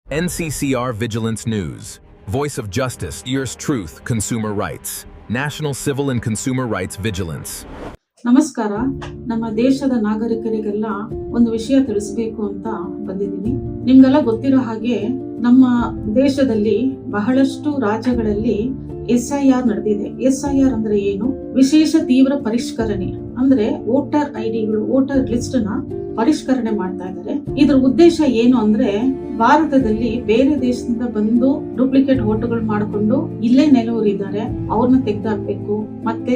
NCCR Vigilance News. Voice of Justice, Years Truth, Consumer Rights. National Civil and Consumer Rights Vigilance. ನಮಸ್ಕಾರ. ನಮ್ಮ ದೇಶದ ನಾಗರಿಕರಿಗೆಲ್ಲ ಒಂದು ವಿಷಯ ತಿಳಿಸಬೇಕು ಅಂತ ಬಂದಿದ್ದೀನಿ. ನಿಮ್ಗೆಲ್ಲ ಗೊತ್ತಿರೋ ಹಾಗೆ ನಮ್ಮ ದೇಶದಲ್ಲಿ ಬಹಳಷ್ಟು ರಾಜ್ಯಗಳಲ್ಲಿ SIR ನಡೆದಿದೆ. SIR ಅಂದ್ರೆ ಏನು? ವಿಶೇಷ ತೀವ್ರ ಪರಿಷ್ಕರಣೆ ಅಂದ್ರೆ ವೋಟರ್ ಐಡಿಗಳು, ವೋಟರ್ ಲಿಸ್ಟ್ ನ ಪರಿಷ್ಕರಣೆ ಮಾಡ್ತಾ ಇದ್ದಾರೆ. ಇದ್ರ ಉದ್ದೇಶ ಏನು ಅಂದ್ರೆ ಭಾರತದಲ್ಲಿ ಬೇರೆ ದೇಶದಿಂದ ಬಂದು ಡೂಪ್ಲಿಕೇಟ್ ವೋಟ್ಗಳು ಮಾಡಿಕೊಂಡು ಇಲ್ಲೇ ನೆಲೆಯೂರಿದ್ದಾರೆ, ಅವ್ರನ್ನ ತೆಗೆದಾಕ್ಬೇಕು. ಮತ್ತೆ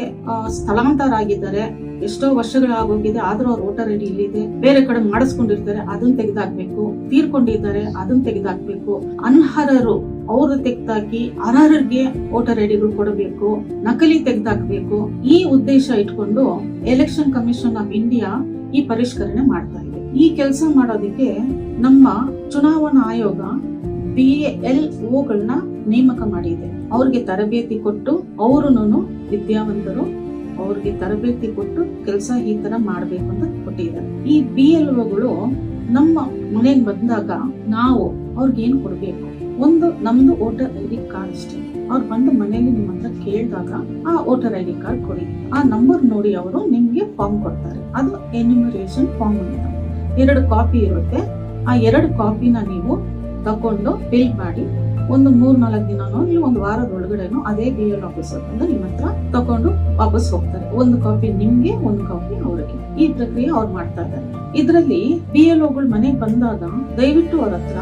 ಸ್ಥಳಾಂತರ ಆಗಿದ್ದಾರೆ, ಎಷ್ಟೋ ವರ್ಷಗಳಾಗೋಗಿದೆ, ಆದ್ರೂ ಅವ್ರ ವೋಟರ್ ಐಡಿ ಇಲ್ಲಿದೆ. ಬೇರೆ ಕಡೆ ಮಾಡಿಸ್ಕೊಂಡಿರ್ತಾರೆ, ಅದನ್ನ ತೆಗೆದಾಕ್ಬೇಕು. ತೀರ್ಕೊಂಡಿದ್ದಾರೆ, ಅದನ್ನ ತೆಗೆದಾಕ್ಬೇಕು. ಅನರ್ಹರು ಅವ್ರ ತೆಗೆದಾಕಿ ಅರ್ಹರಿಗೆ ವೋಟರ್ ಐಡಿಗಳು ಕೊಡಬೇಕು, ನಕಲಿ ತೆಗೆದಾಕ್ಬೇಕು. ಈ ಉದ್ದೇಶ ಇಟ್ಕೊಂಡು ಎಲೆಕ್ಷನ್ ಕಮಿಷನ್ ಆಫ್ ಇಂಡಿಯಾ ಈ ಪರಿಷ್ಕರಣೆ ಮಾಡ್ತಾ ಇದೆ. ಈ ಕೆಲಸ ಮಾಡೋದಕ್ಕೆ ನಮ್ಮ ಚುನಾವಣಾ ಆಯೋಗ BLOಗಳನ್ನ ನೇಮಕ ಮಾಡಿದೆ. ಅವ್ರಿಗೆ ತರಬೇತಿ ಕೊಟ್ಟು, ಅವ್ರುನು ವಿದ್ಯಾವಂತರು, ಅವ್ರಿಗೆ ತರಬೇತಿ ಕೊಟ್ಟು ಕೆಲಸ ಈ ತರ ಮಾಡ್ಬೇಕು ಅಂತ ಕೊಟ್ಟಿದ್ದಾರೆ. ಈ BLOಗಳು ನಮ್ಮ ಮನೆಗೆ ಬಂದಾಗ ನಾವು ಅವ್ರಿಗೆ ಏನ್ ಕೊಡ್ಬೇಕು? ಒಂದು ನಮ್ದು ವೋಟರ್ ಐಡಿ ಕಾರ್ಡ್ ಅಷ್ಟೇ. ಅವ್ರು ಬಂದು ಮನೇಲಿ ನಿಮ್ಮ ಹತ್ರ ಕೇಳಿದಾಗ ಆ ವೋಟರ್ ಐಡಿ ಕಾರ್ಡ್ ಕೊಡಿ, ಆ ನಂಬರ್ ನೋಡಿ ಅವರು ನಿಮ್ಗೆ ಫಾರ್ಮ್ ಕೊಡ್ತಾರೆ. ಅದು ಎನ್ಯುಮರೇಷನ್ ಫಾರ್ಮ್ ಅಂತ 2 ಕಾಪಿ ಇರುತ್ತೆ. ಆ 2 ಕಾಪಿನ ನೀವು ತಕೊಂಡು ಫಿಲ್ ಮಾಡಿ ಒಂದು 3-4 ದಿನನೋ ಇಲ್ಲ ಒಂದು ವಾರದ ಒಳಗಡೆನೋ ಅದೇ BL ಆಫೀಸರ್ ಬಂದು ನಿಮ್ಮ ಹತ್ರ ತಕೊಂಡು ವಾಪಸ್ ಹೋಗ್ತಾರೆ. 1 ಕಾಪಿ ನಿಮ್ಗೆ, 1 ಕಾಪಿ ಅವ್ರಿಗೆ. ಈ ಪ್ರಕ್ರಿಯೆ ಅವ್ರು ಮಾಡ್ತಾ ಇದ್ದಾರೆ. ಇದರಲ್ಲಿ BLOಗಳು ಮನೆಗೆ ಬಂದಾಗ ದಯವಿಟ್ಟು ಅವ್ರ ಹತ್ರ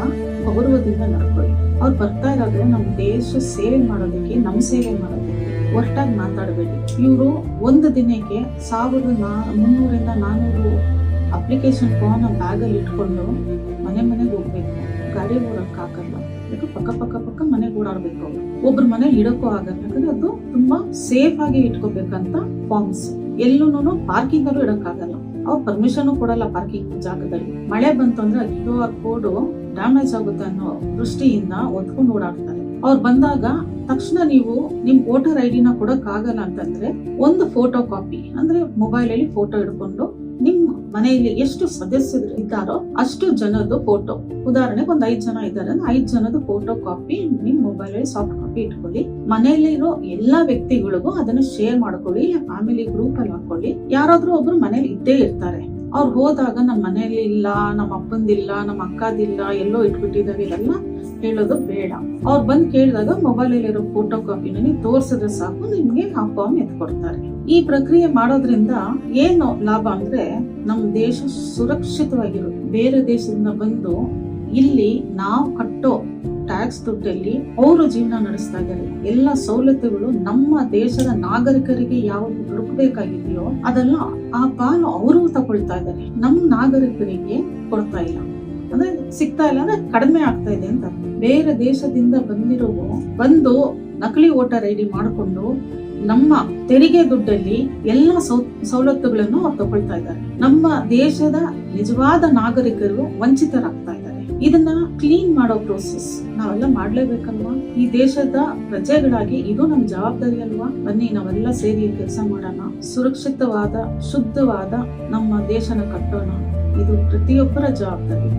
ಗೌರವದಿಂದ ನಡ್ಕೊಳ್ಳಿ. ಅವ್ರು ಬರ್ತಾ ಇರೋದು ನಮ್ಮ ದೇಶ ಸೇವೆ ಮಾಡೋದಕ್ಕೆ, ನಮ್ ಸೇವೆ ಮಾಡೋದಕ್ಕೆ. ಒಟ್ಟಾಗಿ ಮಾತಾಡಬೇಡಿ. ಇವರು ಒಂದು ದಿನಕ್ಕೆ 1300-400 ಅಪ್ಲಿಕೇಶನ್ ಫಾರ್ಮ್ ಬ್ಯಾಗ್ ಅಲ್ಲಿ ಇಟ್ಕೊಂಡು ಮನೆಗೆ ಹೋಗ್ಬೇಕು. ಗಾಡಿ ಓಡಕ್ ಆಗಲ್ಲ, ಪಕ್ಕ ಮನೆಗೆ ಓಡಾಡ್ಬೇಕು. ಒಬ್ರ ಮನೇಲಿ ಇಡಕ್ಕೂ ಆಗಲ್ಲ, ಯಾಕಂದ್ರೆ ಅದು ತುಂಬಾ ಸೇಫ್ ಆಗಿ ಇಟ್ಕೋಬೇಕಂತ ಫಾರ್ಮ್ಸ್. ಎಲ್ಲೂನು ಪಾರ್ಕಿಂಗ್ ಅಲ್ಲೂ ಇಡಕ್ಕಾಗಲ್ಲ. ಅವ್ರು ಪರ್ಮಿಷನ್ ಕೊಡಲ್ಲ ಪಾರ್ಕಿಂಗ್ ಜಾಗದಲ್ಲಿ. ಮಳೆ ಬಂತು ಅಂದ್ರೆ QR ಕೋಡ್ ಡ್ಯಾಮೇಜ್ ಆಗುತ್ತೆ ಅನ್ನೋ ದೃಷ್ಟಿಯಿಂದ ಒತ್ಕೊಂಡು ಓಡಾಡ್ತಾರೆ. ಅವ್ರು ಬಂದಾಗ ತಕ್ಷಣ ನೀವು ನಿಮ್ ವೋಟರ್ ಐಡಿನ ಕೊಡಕ್ ಆಗಲ್ಲ ಅಂತಂದ್ರೆ ಒಂದು ಫೋಟೋ ಕಾಪಿ ಅಂದ್ರೆ ಮೊಬೈಲ್ ಅಲ್ಲಿ ಫೋಟೋ ಹಿಡ್ಕೊಂಡು ನಿಮ್ ಮನೆಯಲ್ಲಿ ಎಷ್ಟು ಸದಸ್ಯರು ಇದ್ದಾರೋ ಅಷ್ಟು ಜನದ ಫೋಟೋ, ಉದಾಹರಣೆಗೆ ಒಂದು 5 ಜನ ಇದ್ದಾರೆ, 5 ಜನದ ಫೋಟೋ ಕಾಪಿ ನಿಮ್ ಮೊಬೈಲ್ ಅಲ್ಲಿ ಸಾಫ್ಟ್ ಕಾಪಿ ಇಟ್ಕೊಳ್ಳಿ. ಮನೆಯಲ್ಲಿರೋ ಎಲ್ಲಾ ವ್ಯಕ್ತಿಗಳಿಗೂ ಅದನ್ನ ಶೇರ್ ಮಾಡ್ಕೊಳ್ಳಿ, ಫ್ಯಾಮಿಲಿ ಗ್ರೂಪ್ ಅಲ್ಲಿ ಹಾಕೊಳ್ಳಿ. ಯಾರಾದ್ರೂ ಒಬ್ರು ಮನೇಲಿ ಇದ್ದೇ ಇರ್ತಾರೆ. ಅವ್ರು ಹೋದಾಗ ನಮ್ಮ ಮನೆಯಲ್ಲಿ ಇಲ್ಲ, ನಮ್ಮ ಅಪ್ಪಂದಿಲ್ಲ, ನಮ್ಮ ಅಕ್ಕದಿಲ್ಲ, ಎಲ್ಲೋ ಇಟ್ಬಿಟ್ಟಿದ್ದಾರೆ, ಇದೆಲ್ಲ ಹೇಳೋದು ಬೇಡ. ಅವ್ರು ಬಂದ್ ಕೇಳಿದಾಗ ಮೊಬೈಲ್ ಅಲ್ಲಿರೋ ಫೋಟೋ ಕಾಪಿನ ನೀವು ತೋರ್ಸಿದ್ರೆ ಸಾಕು, ನಿಮ್ಗೆ ಆ ಫಾರ್ಮ್ ಎತ್ಕೊಡ್ತಾರೆ. ಈ ಪ್ರಕ್ರಿಯೆ ಮಾಡೋದ್ರಿಂದ ಏನು ಲಾಭ ಅಂದ್ರೆ ನಮ್ ದೇಶ ಸುರಕ್ಷಿತವಾಗಿರುತ್ತೆ. ಬೇರೆ ದೇಶದಿಂದ ಬಂದು ಇಲ್ಲಿ ನಾವು ಕಟ್ಟೋ ಟ್ಯಾಕ್ಸ್ ದುಡ್ಡಲ್ಲಿ ಅವರು ಜೀವನ ನಡೆಸ್ತಾ ಇದ್ದಾರೆ. ಎಲ್ಲ ಸವಲತ್ತುಗಳು ನಮ್ಮ ದೇಶದ ನಾಗರಿಕರಿಗೆ ಯಾವ್ದು ದೊರಕಬೇಕಾಗಿದೆಯೋ ಅದೆಲ್ಲ ಆ ಪಾಲು ಅವರು ತಗೊಳ್ತಾ ಇದ್ದಾರೆ. ನಮ್ ನಾಗರಿಕರಿಗೆ ಕೊಡ್ತಾ ಇಲ್ಲ, ಅಂದ್ರೆ ಸಿಗ್ತಾ ಇಲ್ಲ, ಅಂದ್ರೆ ಕಡಿಮೆ ಆಗ್ತಾ ಇದೆ ಅಂತ. ಬೇರೆ ದೇಶದಿಂದ ಬಂದು ನಕಲಿ ವೋಟರ್ ಐಡಿ ಮಾಡಿಕೊಂಡು ನಮ್ಮ ತೆರಿಗೆ ದುಡ್ಡಲ್ಲಿ ಎಲ್ಲ ಸವಲತ್ತುಗಳನ್ನು ಅವ್ರು ತಗೊಳ್ತಾ ಇದ್ದಾರೆ. ನಮ್ಮ ದೇಶದ ನಿಜವಾದ ನಾಗರಿಕರು ವಂಚಿತರಾಗ್ತಾ ಇದ್ದಾರೆ. ಇದನ್ನ ಕ್ಲೀನ್ ಮಾಡೋ ಪ್ರೋಸೆಸ್ ನಾವೆಲ್ಲ ಮಾಡ್ಲೇಬೇಕಲ್ವಾ? ಈ ದೇಶದ ಪ್ರಜೆಗಳಾಗಿ ಇದು ನಮ್ ಜವಾಬ್ದಾರಿ ಅಲ್ವಾ? ಬನ್ನಿ ನಾವೆಲ್ಲ ಸೇರಿ ಕೆಲಸ ಮಾಡೋಣ. ಸುರಕ್ಷಿತವಾದ, ಶುದ್ಧವಾದ ನಮ್ಮ ದೇಶನ ಕಟ್ಟೋಣ. ಇದು ಪ್ರತಿಯೊಬ್ಬರ ಜವಾಬ್ದಾರಿ.